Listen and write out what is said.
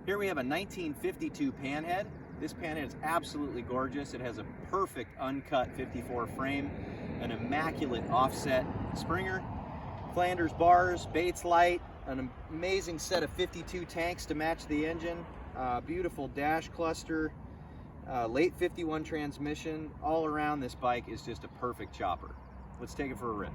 Here we have a 1952 Panhead. This Panhead is absolutely gorgeous. It has a perfect uncut 54 frame, an immaculate offset Springer, Flanders bars, Bates light, an amazing set of 52 tanks to match the engine, beautiful dash cluster, late 51 transmission. All around, this bike is just a perfect chopper. Let's take it for a rip.